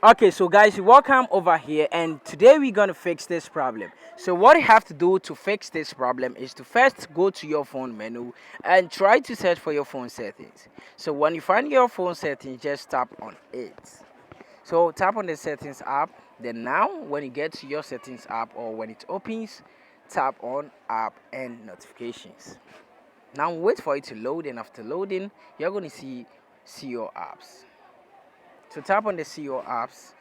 Okay, so guys, welcome over here, and today we're gonna fix this problem. So what you have to do to fix this problem is to first go to your phone menu and try to search for your phone settings. So when you find your phone settings, just tap on it. So tap on the settings app. Then now when you get to your settings app or when it opens, tap on app and notifications. Now wait for it to load, and after loading, you're going to see your apps. So tap on the see your apps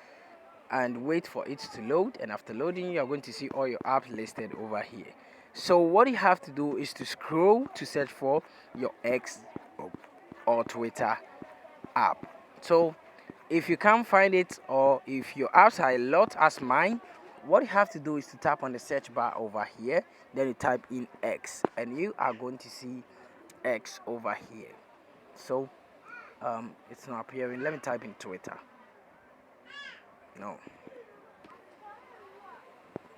and wait for it to load, and after loading you are going to see all your apps listed over here. So what you have to do is to scroll to search for your X or Twitter app. So if you can't find it, or if your apps are a lot as mine, what you have to do is to tap on the search bar over here, then you type in X and you are going to see X over here. So it's not appearing. Let me type in Twitter. No,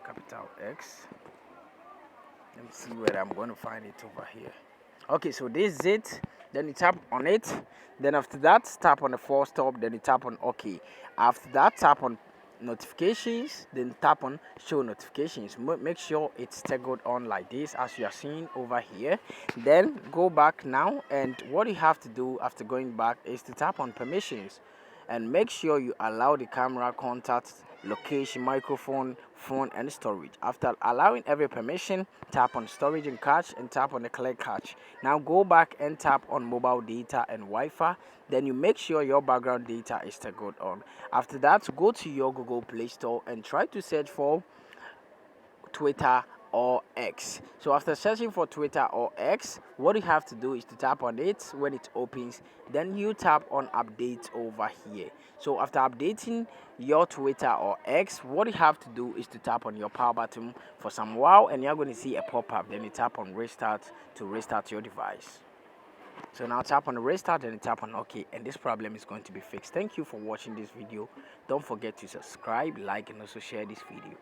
capital X. Let me see where I'm going to find it over here. Okay, so this is it. Then you tap on it. Then after that, tap on the full stop. Then you tap on OK. After that, tap on notifications. Then tap on show notifications. Make sure it's toggled on like this as you are seeing over here. Then go back now, and what you have to do after going back is to tap on permissions and make sure you allow the camera, contact, location, microphone, phone, and storage. After allowing every permission, tap on storage and cache and tap on the clear cache. Now go back and tap on mobile data and Wi-Fi. Then you make sure your background data is toggled on. After that, go to your Google Play Store and try to search for Twitter or X. So after searching for Twitter or X, what you have to do is to tap on it when it opens. Then you tap on update over here. So after updating your Twitter or X, what you have to do is to tap on your power button for some while, and you're going to see a pop-up. Then you tap on restart to restart your device. So now tap on restart and tap on OK, and this problem is going to be fixed. Thank you for watching this video. Don't forget to subscribe, like, and also share this video.